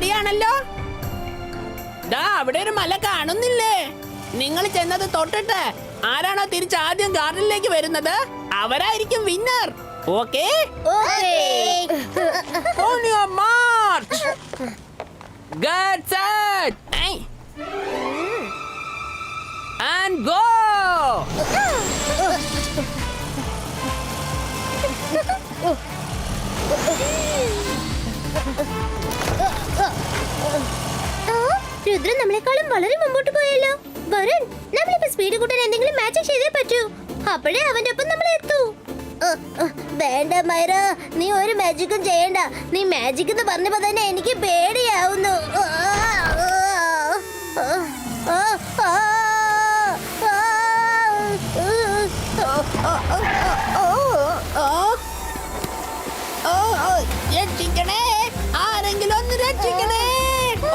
റെഡിയാണല്ലോ. അവിടെ ഒരു മല കാണുന്നില്ലേ? നിങ്ങൾ ചെന്നത് തൊട്ടിട്ട് ആരാണോ തിരിച്ചാദ്യം ഗാർഡനിലേക്ക് വരുന്നത് അവരായിരിക്കും winner. Okay? On your march. Get set. And go. Rudran നമ്മളെക്കാളും വളരെ മുമ്പോട്ട് പോയല്ലോ. വരുൺ, നമ്മളിപ്പോ സ്പീഡ് കൂട്ടാൻ എന്തെങ്കിലും മാച്ച് ചെയ്തേ പറ്റൂ. അപ്പോഴേ അവന്റെ ഒപ്പം നമ്മൾ എത്തൂ. വേണ്ട മൈറ, നീ ഒരു മാജിക്കും ചെയ്യണ്ട. നീ മാജിക് എന്ന് പറഞ്ഞപ്പോ തന്നെ എനിക്ക് പേടിയാവുന്നു. രക്ഷിക്കണേ, ആരെങ്കിലും ഒന്ന് രക്ഷിക്കണേ,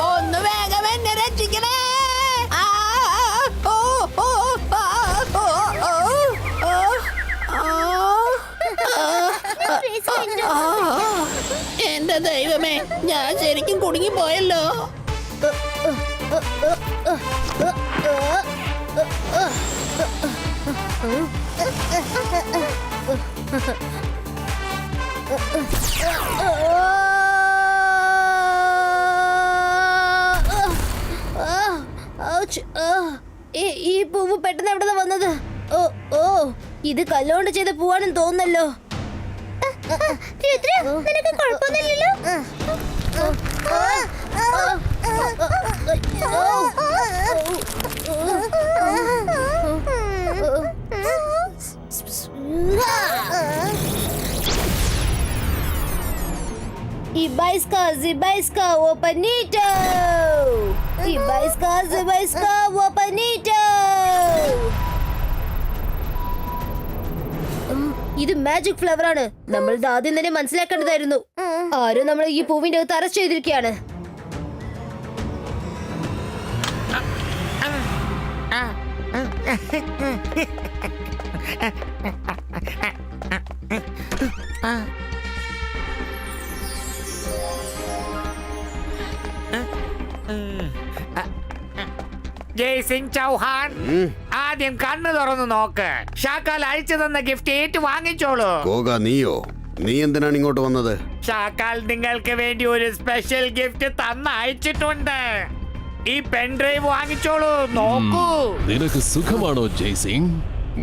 ഒന്ന് വേഗം എന്നെ രക്ഷിക്കണേ. എന്റെ ദൈവമേ, ഞാൻ ശരിക്കും കുടുങ്ങി പോയല്ലോ. ഈ പൂവ് പെട്ടെന്ന് എവിടെ വന്നത്? ഓ, ഇത് കല്ലുകൊണ്ട് ചെയ്ത പൂവാണെന്ന് തോന്നുന്നല്ലോ. നിനക്ക് കുഴപ്പമൊന്നുമില്ലല്ലോ? Ibaiska, openito! Ibaiska, openito! ഇത് മാജിക് ഫ്ലവർ ആണ്. നമ്മൾ ഇത് ആദ്യം തന്നെ മനസ്സിലാക്കേണ്ടതായിരുന്നു. ആരും നമ്മൾ ഈ പൂവിന്റെ അകത്ത് അറസ്റ്റ് ചെയ്തിരിക്കുകയാണ്. ജയ്സിംഗ് ചൗഹാൻ, ആദ്യം കണ്ണു തുറന്നു നോക്ക്. ഷാക്കാൽ അയച്ചു തന്ന ഗിഫ്റ്റ് ഏറ്റു വാങ്ങിച്ചോളൂ. നീയോ? നീ എന്തിനാണ് ഇങ്ങോട്ട് വന്നത്? ഷാക്കാൽ നിങ്ങൾക്ക് വേണ്ടി ഒരു സ്പെഷ്യൽ ഗിഫ്റ്റ് അയച്ചിട്ടുണ്ട്. ഈ പെൻ ഡ്രൈവ് വാങ്ങിച്ചോളൂ, നോക്കൂ. നിനക്ക് സുഖമാണോ ജയ്സിംഗ്?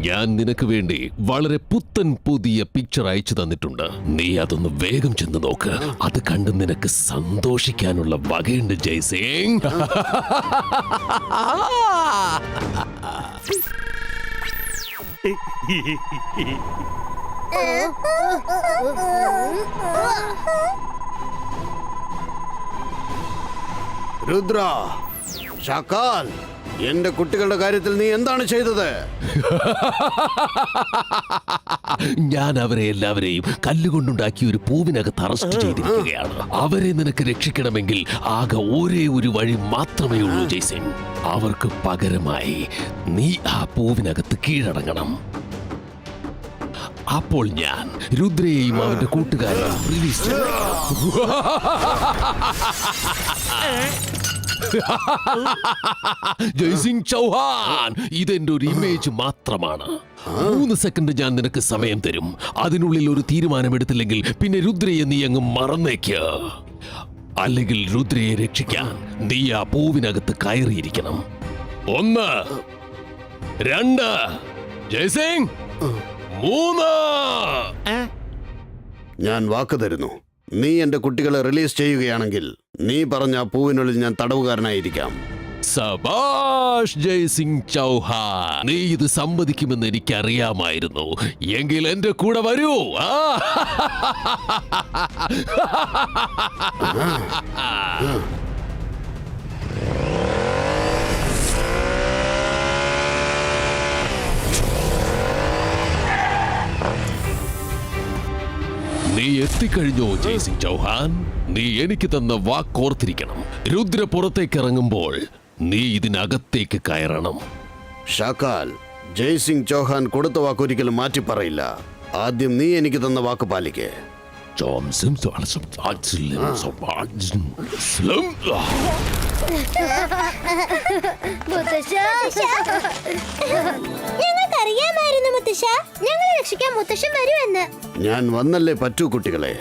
ഞാൻ നിനക്ക് വേണ്ടി വളരെ പുത്തൻ പുതിയ പിക്ചർ അയച്ചു തന്നിട്ടുണ്ട്. നീ അതൊന്ന് വേഗം ചെന്ന് നോക്ക്. അത് കണ്ട് നിനക്ക് സന്തോഷിക്കാനുള്ള വകയുണ്ട് ജയ്സിംഗ്. രുദ്ര, ഷാക്കാൽ, എന്റെ കുട്ടികളുടെ കാര്യത്തിൽ നീ എന്താണ് ചെയ്തത്? ഞാൻ അവരെ എല്ലാവരെയും കല്ലുകൊണ്ടുണ്ടാക്കിയ ഒരു പൂവിനകത്ത് അറസ്റ്റ് ചെയ്തിരിക്കുകയാണ്. അവരെ നിനക്ക് രക്ഷിക്കണമെങ്കിൽ ആകെ ഒരേ ഒരു വഴി മാത്രമേ ഉള്ളൂ ജയ്സിംഗ്. അവർക്ക് പകരമായി നീ ആ പൂവിനകത്ത് കീഴടങ്ങണം. അപ്പോൾ ഞാൻ രുദ്രയെയും അവന്റെ കൂട്ടുകാരെയും റിലീസ് ചെയ്യും. ജയ്സിംഗ് ചൗഹാൻ, ഇതെന്റെ ഒരു ഇമേജ് മാത്രമാണ്. 3 സെക്കൻഡ് ഞാൻ നിനക്ക് സമയം തരും. അതിനുള്ളിൽ ഒരു തീരുമാനമെടുത്തില്ലെങ്കിൽ പിന്നെ രുദ്രയെ നീ അങ്ങ് മറന്നേക്ക്. അല്ലെങ്കിൽ രുദ്രയെ രക്ഷിക്കാൻ നീ ആ പൂവിനകത്ത് കയറിയിരിക്കണം. 1, 2, ജയ്സിംഗ് 3. ഞാൻ വാക്ക് തരുന്നു. നീ എന്റെ കുട്ടികളെ റിലീസ് ചെയ്യുകയാണെങ്കിൽ നീ പറഞ്ഞ പൂവിനുള്ളിൽ ഞാൻ തടവുകാരനായിരിക്കാം. സബാഷ് ജയ്സിംഗ് ചൗഹാൻ, നീ ഇത് സമ്മതിക്കുമെന്ന് എനിക്കറിയാമായിരുന്നു. എങ്കിൽ എന്റെ കൂടെ വരൂ. നീ എത്തിക്കഴിഞ്ഞോ ജയ്സിംഗ് ചൗഹാൻ? നീ എനിക്ക് തന്ന വാക്കോർത്തിരിക്കണം. രുദ്ര പുറത്തേക്ക് ഇറങ്ങുമ്പോൾ നീ ഇതിനകത്തേക്ക് കയറണം. ഷാക്കാൽ, ജയ്സിംഗ് ചൗഹാൻ കൊടുത്ത വാക്കൊരിക്കലും മാറ്റി പറയില്ല. ആദ്യം നീ എനിക്ക് തന്ന വാക്ക് പാലിക്കേ. ഞങ്ങൾക്കറിയാമായിരുന്നു മുത്തശ്ശ, ഞങ്ങളെ രക്ഷിക്കാൻ മുത്തശ്ശൻ വരുമെന്ന്. ഞാൻ വന്നല്ലേ പറ്റൂ കുട്ടികളെ.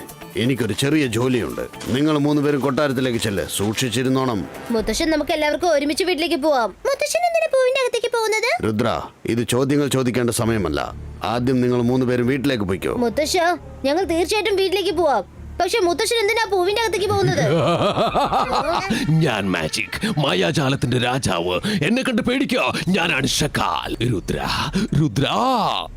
എനിക്കൊരു ചെറിയ ജോലിയുണ്ട്. നിങ്ങൾ 3 പേരും കൊട്ടാരത്തിലേക്ക് ചെല്ല്. സൂക്ഷിച്ചിരുന്നോണം. മുത്തശ്ശൻ, നമുക്ക് എല്ലാവർക്കും ഒരുമിച്ച് വീട്ടിലേക്ക് പോവാം. മുത്തശ്ശൻ എന്തിനാ പൂവിന്റെ അകത്തേക്ക് പോകുന്നത്? രുദ്ര, ഇത് ചോദ്യങ്ങൾ ചോദിക്കേണ്ട സമയമല്ല. ആദ്യം നിങ്ങൾ 3 പേരും വീട്ടിലേക്ക് പോയിക്കോ. മുത്തശ്ശ, ഞങ്ങൾ തീർച്ചയായിട്ടും വീട്ടിലേക്ക് പോവാം. പക്ഷെ മുത്തശ്ശൻ എന്തിനാ പൂവിന്റെ അകത്തേക്ക് പോകുന്നത്? ഞാൻ മാജിക്, മായാജാലത്തിന്റെ രാജാവ്. എന്നെ കണ്ട് പേടിക്കോ? ഞാനാണ് ഷക്കാൽ. രുദ്ര,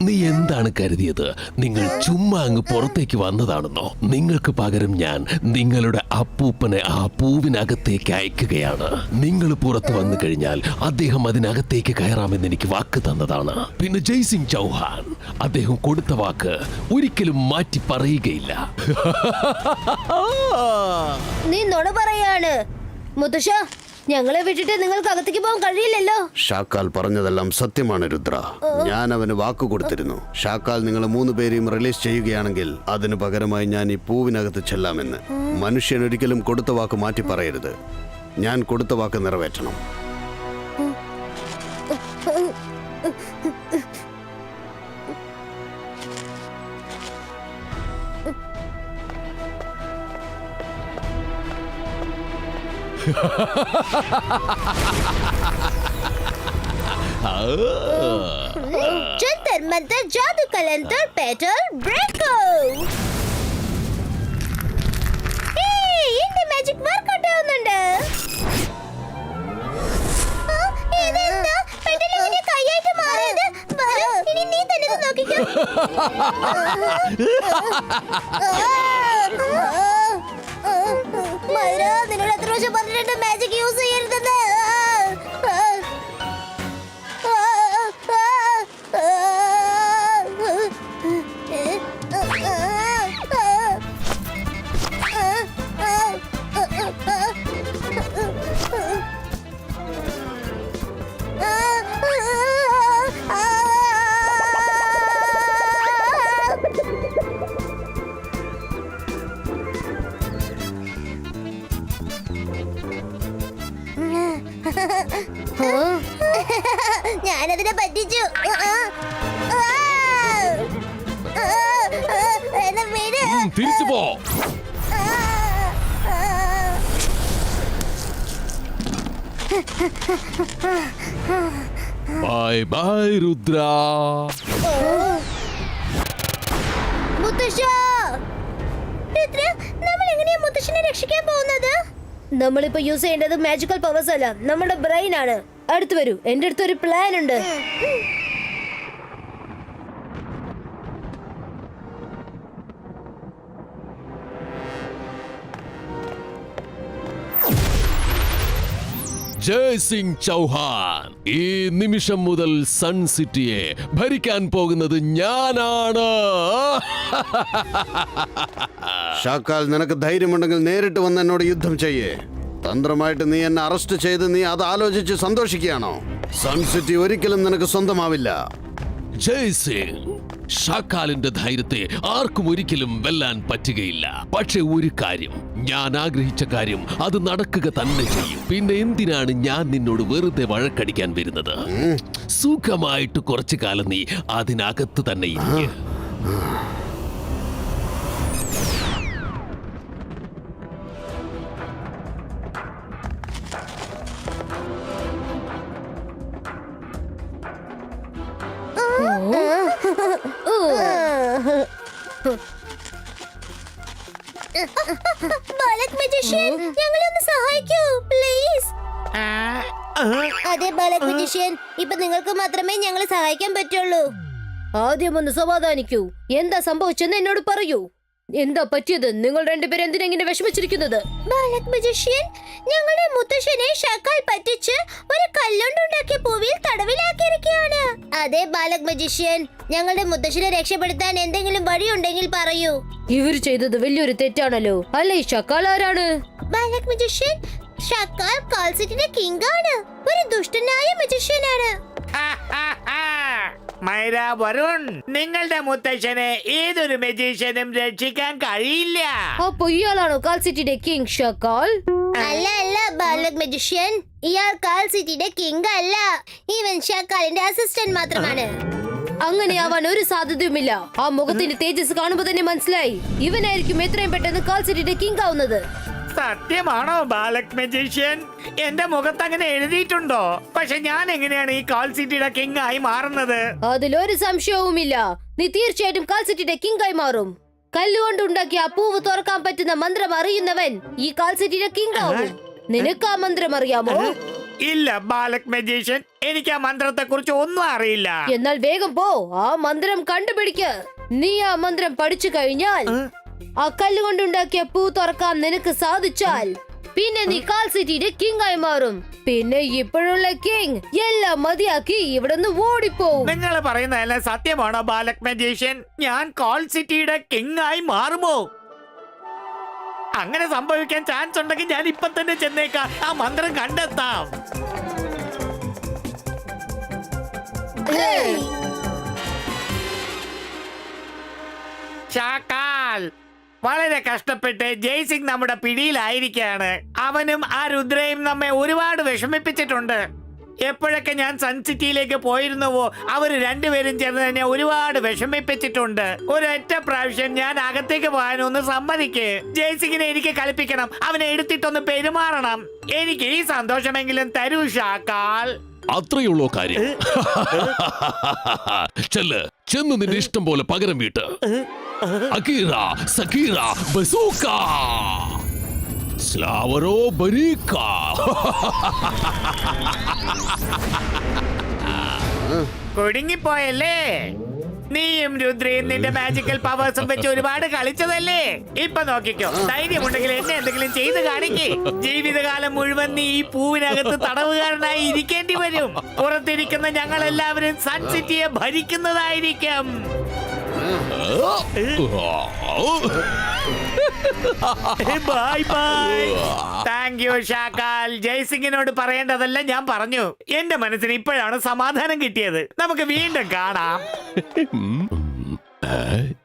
നീ എന്താണ് കരുതിയത്? നിങ്ങൾ ചുമ്മാ അങ്ങ് പുറത്തേക്ക് വന്നതാണെന്നോ? നിങ്ങൾക്ക് പകരം ഞാൻ നിങ്ങളുടെ അപ്പൂപ്പനെ ആ പൂവിനകത്തേക്ക് അയക്കുകയാണ്. നിങ്ങൾ പുറത്ത് വന്നു കഴിഞ്ഞാൽ അദ്ദേഹം അതിനകത്തേക്ക് കയറാമെന്ന് എനിക്ക് വാക്ക് തന്നതാണ്. പിന്നെ ജയ്സിംഗ് ചൗഹാൻ, അദ്ദേഹം കൊടുത്ത വാക്ക് ഒരിക്കലും മാറ്റി പറയുകയില്ല. നീ നുണ പറയാണ് മുത്തശ്ശ. ഞങ്ങളെ വിട്ടിട്ട് നിങ്ങൾക്ക് അകത്തേക്ക് പോകാൻ കഴിയില്ലല്ലോ. ഷാക്കാൽ പറഞ്ഞതെല്ലാം സത്യമാണ് രുദ്ര. ഞാൻ അവന് വാക്ക് കൊടുത്തിരുന്നു. ഷാക്കാൽ നിങ്ങൾ 3 പേരെയും റിലീസ് ചെയ്യുകയാണെങ്കിൽ അതിനു പകരമായി ഞാൻ ഈ പൂവിനകത്ത് ചെല്ലാമെന്ന്. മനുഷ്യൻ ഒരിക്കലും കൊടുത്ത വാക്ക് മാറ്റി പറയരുത്. ഞാൻ കൊടുത്ത വാക്ക് നിറവേറ്റണം. ജന്തർ മന്തർ ജാദു കലന്തർ പെറ്റൽ ബ്രേക്കോ. എന്റെ മാജിക് വർക്കൗട്ട് ആവുന്നുണ്ട്. ഇതെന്താ പെറ്റൽ ഇങ്ങനെ കൈയായിട്ട് മാറിയത്? ഇനി നീ തന്നെ ഇത് നോക്കിക്കോ. മൈര, നിന്നോട് എത്ര പ്രാവശ്യം പറഞ്ഞിട്ടുണ്ട് മാജിക് യൂസ് ചെയ്യരുതെന്ന്? ഞാനതിനെ പറ്റിച്ചു. തിരിച്ചു പോ. Bye bye Rudra. മുത്തശ്ശ, നമ്മൾ എങ്ങനെയാ മുത്തശ്ശനെ രക്ഷിക്കാൻ പോകുന്നത്? നമ്മളിപ്പോ യൂസ് ചെയ്യേണ്ടത് മാജിക്കൽ പവേഴ്സ് അല്ല, നമ്മുടെ ബ്രെയിൻ ആണ്. അടുത്ത് വരൂ, എന്റെ അടുത്ത് ഒരു പ്ലാൻ ഉണ്ട്. ജയ്സിംഗ് ചൗഹാൻ, ഈ നിമിഷം മുതൽ സൺ സിറ്റിയെ ഭരിക്കാൻ പോകുന്നത് ഞാനാണ്. ഷാക്കാൽ, നിനക്ക് ധൈര്യമുണ്ടെങ്കിൽ നേരിട്ട് വന്ന് എന്നോട് യുദ്ധം ചെയ്യേ. തന്ത്രമായിട്ട് നീ എന്നെ അറസ്റ്റ് ചെയ്ത് നീ അത് ആലോചിച്ച് സന്തോഷിക്കുകയാണോ? സൺ സിറ്റി ഒരിക്കലും നിനക്ക് സ്വന്തമാവില്ല. ജയ്സിംഗ്, ഷാക്കാലിന്റെ ധൈര്യത്തെ ആർക്കും ഒരിക്കലും വെല്ലാൻ പറ്റുകയില്ല. പക്ഷെ ഒരു കാര്യം, ഞാൻ ആഗ്രഹിച്ച കാര്യം അത് നടക്കുക തന്നെ ചെയ്യും. പിന്നെ എന്തിനാണ് ഞാൻ നിന്നോട് വെറുതെ വഴക്കടിക്കാൻ വരുന്നത്? സുഖമായിട്ട് കുറച്ചു കാലം നീ അതിനകത്ത് തന്നെ ഇരിക്കുക. ബാലക് മജീഷ്യൻ, ഞങ്ങളെ ഒന്ന് സഹായിക്കൂ പ്ലീസ്. അതെ ബാലക് മജീഷ്യൻ, ഇപ്പൊ നിങ്ങൾക്ക് മാത്രമേ ഞങ്ങളെ സഹായിക്കാൻ പറ്റുള്ളൂ. ആദ്യം ഒന്ന് സമാധാനിക്കൂ. എന്താ സംഭവിച്ചെന്ന് എന്നോട് പറയൂ. എന്താ പറ്റിയത്? നിങ്ങൾ രണ്ടുപേരും എന്തിനെങ്ങനെ വിഷമിച്ചിരിക്കുന്നത്? ബാലക് മജീഷ്യൻ, ഞങ്ങളുടെ മുത്തശ്ശനെ ഷാക്കാൽ പറ്റിച്ച് ഒരു കല്ലുണ്ടുണ്ടാക്കിയ പൂവിൽ തടവിലാക്കിയിരിക്കുകയാണ്. അതെ ബാലക് മജീഷ്യൻ, ഞങ്ങളുടെ മുത്തശ്ശനെ രക്ഷപ്പെടുത്താൻ എന്തെങ്കിലും വഴിയുണ്ടെങ്കിൽ പറയൂ. ഇവർ ചെയ്തത് വലിയൊരു തെറ്റാണല്ലോ. അല്ലേ, ഷക്കാൽ ആരാണ്? ബാലക് മജീഷ്യൻ, ഷക്കാൽ കാൽസിറ്റിന്റെ കിങ് ആണ്. ഒരു ദുഷ്ടനായ മജീഷ്യനാണ്. മൈര, വരുൺ, നിങ്ങളുടെ മുത്തശ്ശനെ ഏതൊരു മജീഷ്യനും രക്ഷിക്കാൻ കഴിയില്ല. അപ്പൊ ഇയാളാണോ കാൽ സിറ്റിയുടെ കിങ് ഷാക്കാൽ? അല്ല അല്ല ബാലക് മജിഷ്യൻ, ഇയാൾ കാൽ സിറ്റിയുടെ കിങ് അല്ല. ഇവൻ ഷാക്കാലിന്റെ അസിസ്റ്റന്റ് മാത്രമാണ്. അങ്ങനെ ആവാൻ ഒരു സാധ്യതയുമില്ല. ആ മുഖത്തിന്റെ തേജസ് കാണുമ്പോ തന്നെ മനസ്സിലായി ഇവനായിരിക്കും എത്രയും പെട്ടെന്ന് കാൽ സിറ്റിയുടെ കിങ് ആവുന്നത്. സത്യമാണോ ബാലക് മജീഷ്യൻ? എന്റെ മുഖത്ത് അങ്ങനെ എഴുതിയിട്ടുണ്ടോ? പക്ഷെ ഞാൻ എങ്ങനെയാണ് ഈ കാൽ സിറ്റിയുടെ കിങ് ആയി മാറുന്നത്? അതിലൊരു സംശയവുമില്ല. നീ തീർച്ചയായിട്ടും കാൽ സിറ്റിയുടെ കിങ് ആയി മാറും. കല്ലുകൊണ്ട് ഉണ്ടാക്കിയ ആ പൂവ് തുറക്കാൻ പറ്റുന്ന മന്ത്രം അറിയുന്നവൻ ഈ കാൽ സിറ്റിയുടെ കിങ് ആവും. നിനക്ക് ആ മന്ത്രം അറിയാമോ? ഇല്ല ബാലക് മജീഷ്യൻ, എനിക്ക് ആ മന്ത്രത്തെ കുറിച്ച് ഒന്നും അറിയില്ല. എന്നാൽ വേഗം പോ, ആ മന്ത്രം കണ്ടുപിടിക്ക്. നീ ആ മന്ത്രം പഠിച്ചു കഴിഞ്ഞാൽ ആ കല്ലുകൊണ്ടുണ്ടാക്കിയ പൂ തുറക്കാൻ നിനക്ക് സാധിച്ചാൽ പിന്നെ നീ കാൽ സിറ്റിയുടെ കിങ് ആയി മാറും. പിന്നെ ഇപ്പോഴുള്ള കിങ് എല്ലാം മതിയാക്കി ഇവിടുന്ന് ഓടിപ്പോവും. നിങ്ങൾ പറയുന്നതെല്ലാം സത്യമാണോ ബാലക് മജീഷ്യൻ? ഞാൻ കാൽ സിറ്റിയുടെ കിങ് ആയി മാറുമോ? അങ്ങനെ സംഭവിക്കാൻ ചാൻസ് ഉണ്ടെങ്കിൽ ഞാൻ ഇപ്പൊ തന്നെ ചെന്നേക്കാം, ആ മന്ത്രം കണ്ടെത്താം. ഷാക്കാൽ, വളരെ കഷ്ടപ്പെട്ട് ജയ്സിംഗ് നമ്മുടെ പിടിയിലായിരിക്കാണ്. അവനും ആ രുദ്രയും നമ്മെ ഒരുപാട് വിഷമിപ്പിച്ചിട്ടുണ്ട്. എപ്പോഴൊക്കെ ഞാൻ സൺ സിറ്റിയിലേക്ക് പോയിരുന്നുവോ അവര് രണ്ടുപേരും ചേർന്ന് തന്നെ ഒരുപാട് വിഷമിപ്പിച്ചിട്ടുണ്ട്. ഒരൊറ്റ പ്രാവശ്യം ഞാൻ അകത്തേക്ക് പോകാനൊന്ന് സമ്മതിക്ക്. ജയ്സിംഗിനെ എനിക്ക് കളിപ്പിക്കണം, അവനെ എടുത്തിട്ടൊന്ന് പെരുമാറണം. എനിക്ക് ഈ സന്തോഷമെങ്കിലും തരൂ ഷാക്കാൽ. അത്രയുള്ളോ കാര്യം? ചെന്ന് നിന്റെ ഇഷ്ടം പോലെ പകരം വീട്ട്. അകീറ, സകീറ, ബസൂക്ക, സ്ലാവരോ ബരീക്ക. കുടുങ്ങിപ്പോയല്ലേ? നീയും രുദ്രയും നിന്റെ മാജിക്കൽ പവേഴ്സും വെച്ച് ഒരുപാട് കളിച്ചതല്ലേ? ഇപ്പൊ നോക്കിക്കോ, ധൈര്യമുണ്ടെങ്കിൽ എന്നെ എന്തെങ്കിലും ചെയ്ത് കാണിക്കേ. ജീവിതകാലം മുഴുവൻ നീ ഈ പൂവിനകത്ത് തടവുകാരനായി ഇരിക്കേണ്ടി വരും. പുറത്തിരിക്കുന്ന ഞങ്ങൾ എല്ലാവരും സൺ സിറ്റിയെ ഭരിക്കുന്നതായിരിക്കും. Bye bye. Thank you Shakaal. ജയ്സിംഗിനോട് പറയേണ്ടതെല്ലാം ഞാൻ പറഞ്ഞു. എന്റെ മനസ്സിന് ഇപ്പോഴാണ് സമാധാനം കിട്ടിയത്. നമുക്ക് വീണ്ടും കാണാം.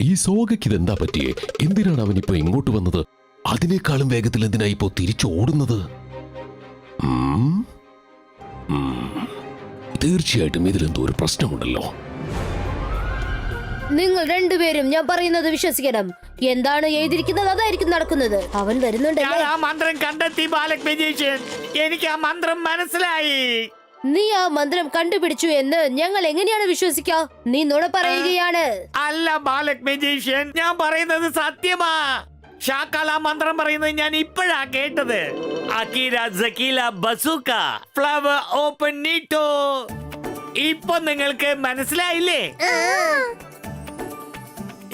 ഈ സോഗയ്ക്ക് ഇതെന്താ പറ്റിയേ? എന്തിനാണ് അവൻ ഇപ്പൊ ഇങ്ങോട്ട് വന്നത്? അതിനേക്കാളും വേഗത്തിൽ എന്തിനാ ഇപ്പോ തിരിച്ചോടുന്നത്? തീർച്ചയായിട്ടും ഇതിലെന്തോ ഒരു പ്രശ്നമുണ്ടല്ലോ. നിങ്ങൾ രണ്ടുപേരും ഞാൻ പറയുന്നത് വിശ്വസിക്കണം. എന്താണ് എഴുതിയിരിക്കുന്നത് അതായിരിക്കും നടക്കുന്നത്. അവൻ വരുന്നുണ്ട്. ഞാൻ ആ മന്ത്രം കണ്ടെത്തി ബാലക് മജീഷ്യൻ. എനിക്ക് ആ മന്ത്രം മനസ്സിലായി. നീ ആ മന്ത്രം കണ്ടുപിടിച്ചു എന്ന് ഞങ്ങൾ എങ്ങനെയാണ് വിശ്വസിക്കുക? നീ നുണ പറയുകയാണ്. അല്ല ബാലക് മജീഷ്യൻ, ഞാൻ പറയുന്നത് സത്യമാ. ഷാക്കാൽ ആ മന്ത്രം പറയുന്നത് ഞാൻ ഇപ്പോഴാ കേട്ടത്. അകീര, സകീല, ബസൂക്ക, ഫ്ലവർ, ഓപ്പൺ, നീറ്റോ. ഇപ്പൊ നിങ്ങൾക്ക് മനസ്സിലായില്ലേ?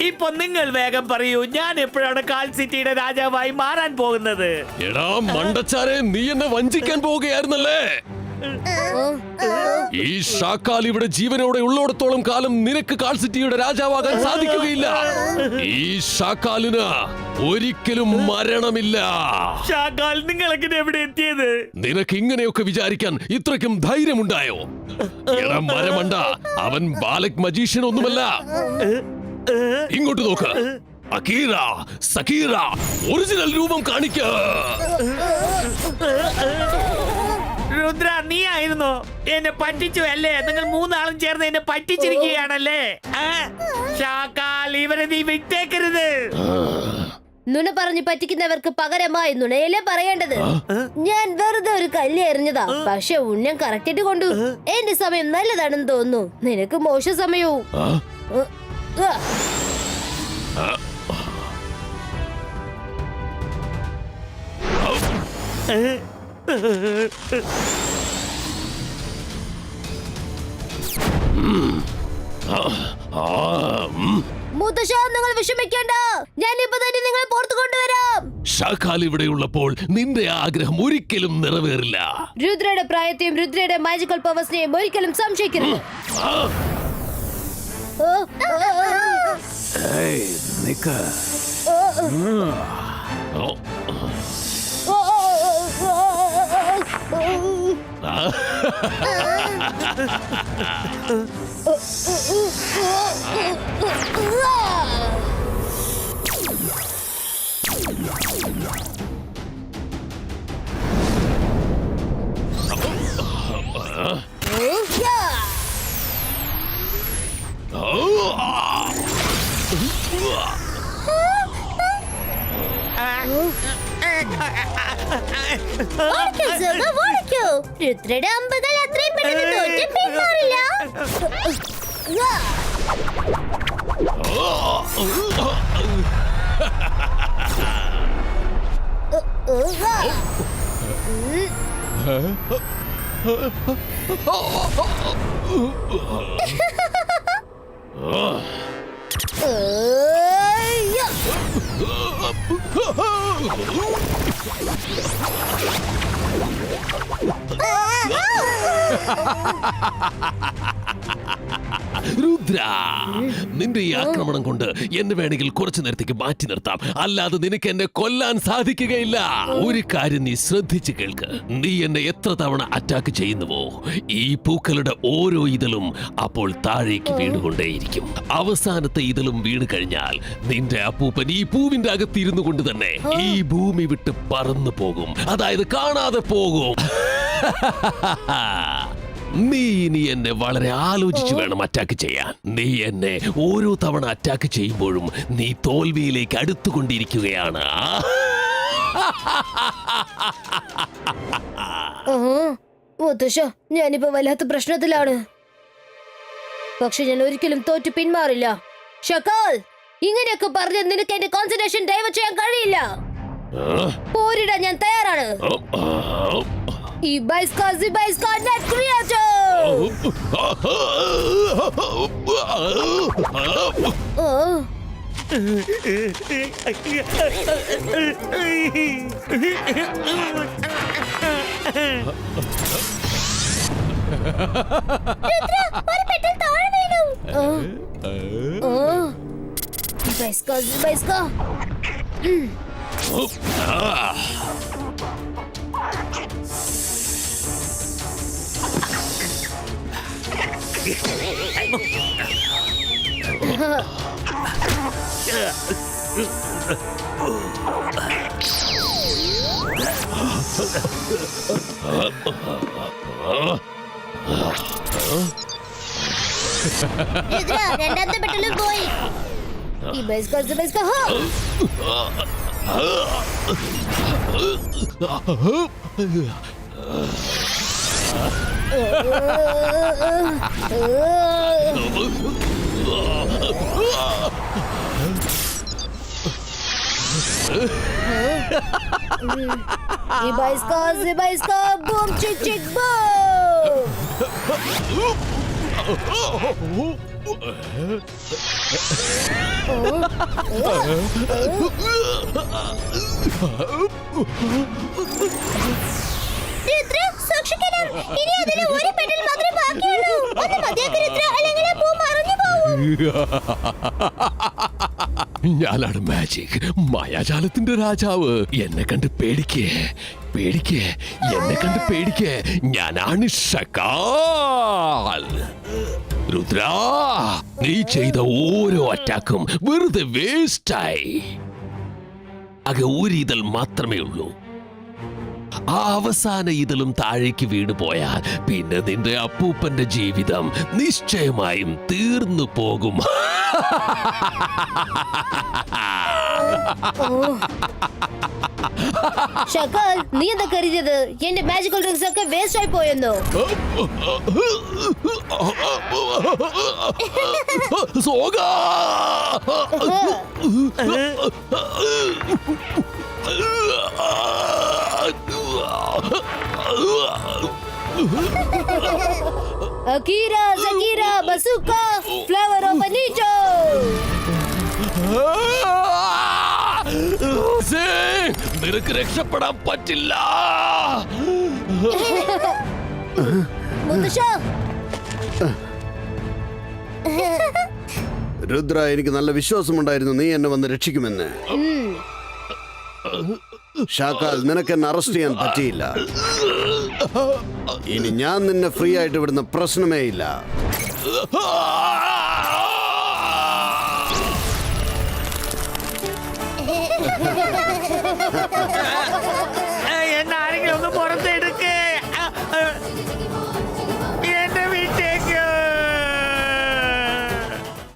ഇപ്പൊ നിങ്ങൾ വേഗം പറയൂ, ഞാൻ എപ്പോഴാണ് കാൽ സിറ്റിയുടെ രാജാവായി മാറാൻ പോകുന്നത്? എടാ മണ്ടച്ചാരെ, നീ എന്നെ വഞ്ചിക്കാൻ പോവുകയായിരുന്നല്ലേ? ഈ ഷാക്കാൽ ഇവിടെ ജീവനോടെ ഉള്ളിടത്തോളം കാലം നിനക്ക് കാൽ സിറ്റിയുടെ രാജാവാകാൻ സാധിക്കുകയില്ല. ഈ ഷാക്കാലിന് ഒരിക്കലും മരണമില്ല. ഷാക്കാൽ, നിങ്ങൾ എങ്ങനെ എവിടെ എത്തിയത്? നിനക്ക് ഇങ്ങനെയൊക്കെ വിചാരിക്കാൻ ഇത്രയ്ക്കും ധൈര്യമുണ്ടായോ? എടാ മരമണ്ട, അവൻ ബാലക് മജീഷ്യൻ ഒന്നുമല്ല. ഇങ്ങോട്ട് നോക്ക്. അകീറ, സകീറ, ഒറിജിനൽ രൂപം കാണിക്ക. രുദ്ര, നീ ആയിരുന്നോ? എന്നെ പറ്റിച്ചു അല്ലേ? നിങ്ങൾ മൂന്നാളും ചേർന്ന് എന്നെ പറ്റിച്ചിരിക്കുകയാണല്ലേ? ഷാക്കാൽ, ഇവരെ നീ വിട്ടേക്കരുത്. നുണ പറഞ്ഞു പറ്റിക്കുന്നവർക്ക് പകരമായി നുണയല്ലേ പറയേണ്ടത്. ഞാൻ വെറുതെ ഒരു കല്ല് എറിഞ്ഞതാ. പക്ഷെ ഉന്നം കറക്റ്റായിട്ട് കൊണ്ടു. എന്റെ സമയം നല്ലതാണെന്ന് തോന്നുന്നു. നിനക്ക് മോശ സമയവും. മുത്തശ്ശ, നിങ്ങൾ വിഷമിക്കേണ്ട. ഞാൻ ഇപ്പൊ തന്നെ നിങ്ങളെ പുറത്തു കൊണ്ടുവരാം. ഷാക്കാൽ ഇവിടെയുള്ളപ്പോൾ നിന്റെ ആഗ്രഹം ഒരിക്കലും നിറവേറില്ല. രുദ്രയുടെ പ്രായത്തെയും രുദ്രയുടെ മാജിക്കൽ പവേഴ്സിനെയും ഒരിക്കലും സംശയിക്കരുത്. ഓടിക്കോ, സുഗ, ഓടിക്കോ. രുദ്രയുടെ അമ്പുകൾ അത്രയും പെട്ടെന്ന് തോറ്റ് പിന്മാറില്ല. രുദ്ര, നിന്റെ ഈ ആക്രമണം കൊണ്ട് എന്നെ വേണമെങ്കിൽ കുറച്ചു നേരത്തേക്ക് മാറ്റി നിർത്താം, അല്ലാതെ നിനക്ക് എന്നെ കൊല്ലാൻ സാധിക്കുകയില്ല. ഒരു കാര്യം നീ ശ്രദ്ധിച്ചു കേൾക്ക്. നീ എന്നെ എത്ര തവണ അറ്റാക്ക് ചെയ്യുന്നുവോ, ഈ പൂക്കളുടെ ഓരോ ഇതളും അപ്പോൾ താഴേക്ക് വീണുകൊണ്ടേയിരിക്കും. അവസാനത്തെ ഇതളും വീണ് കഴിഞ്ഞാൽ നിന്റെ അപ്പൂപ്പൻ ഈ പൂവിന്റെ അകത്തിരുന്നു കൊണ്ട് തന്നെ ഈ ഭൂമി വിട്ട് പറന്നു പോകും, അതായത് കാണാതെ പോകും. നീ ഇനി എന്നെ വളരെ ആലോചിച്ചു വേണം അറ്റാക്ക് ചെയ്യാൻ. നീ എന്നെ ഓരോ തവണ അറ്റാക്ക് ചെയ്യുമ്പോഴും നീ തോൽവിയിലേക്ക് അടുത്തുകൊണ്ടിരിക്കുകയാണ്. മുത്തശ്ശ, ഞാനിപ്പോ വല്ലാത്ത പ്രശ്നത്തിലാണ്. പക്ഷെ ഞാൻ ഒരിക്കലും തോറ്റു പിന്മാറില്ല. ഷക്കാൽ, ഇങ്ങനെയൊക്കെ പറഞ്ഞ് നിനക്ക് എന്റെ കോൺസെൻട്രേഷൻ ഡൈവേർട്ട് ചെയ്യാൻ കഴിയില്ല. പോരിടാൻ ഞാൻ തയ്യാറാണ്. Ibaiska Zibaiska Net Creator! Ibaiska Zibaiska. രണ്ടാമത്തെ പെട്ടലും പോയി. Ibaiska Zibaiska ho! Ibaiska Zibaiska boom chick chick boom! Rudra, സൂക്ഷിക്കണം. ഇനി അതിന് ഒരു പെടൽ മാത്രമേ ബാക്കിയുള്ളൂ. ഒന്ന് മതിയാക്ക് രുദ്ര, അല്ലെങ്കിൽ ആ പൂ മറിഞ്ഞു പോവും. ഞാനാണ് മാജിക്, മായാജാലത്തിന്റെ രാജാവ്. എന്നെ കണ്ട് പേടിക്കേ, പേടിക്കേ, എന്നെ കണ്ട് പേടിക്കേ. ഞാനാണ് ഷക്കാൽ. രുദ്ര, നീ ചെയ്ത ഓരോ അറ്റാക്കും വെറുതെ വേസ്റ്റായി. ആകെ ഒരു ഇതൾ മാത്രമേ ഉള്ളൂ. ആ അവസാന ഇതളും താഴേക്ക് വീണു പോയാൽ പിന്നെ നിന്റെ അപ്പൂപ്പന്റെ ജീവിതം നിശ്ചയമായും തീർന്നു പോകും. ഷക്കാൽ, നീ എന്താ കരുതിയത് എന്റെ മാജിക്കൽ ഡ്രിങ്ക്സ് ഒക്കെ വേസ്റ്റ് ആയി പോയെന്നോ? സോഗാ, Akira, Zakira, Bazooka, Flower of Anijo! നിനക്ക് രക്ഷപ്പെടാൻ പറ്റില്ല. മുത്തശ്ശ, രുദ്ര, എനിക്ക് നല്ല വിശ്വാസമുണ്ടായിരുന്നു നീ എന്നെ വന്ന് രക്ഷിക്കുമെന്ന്. ഷാക്കാൽ, നിനക്ക് എന്നെ അറസ്റ്റ് ചെയ്യാൻ പറ്റിയില്ല. ഇനി ഞാൻ നിന്നെ ഫ്രീ ആയിട്ട് വിടുന്ന പ്രശ്നമേ ഇല്ല. Ha ha ha ha!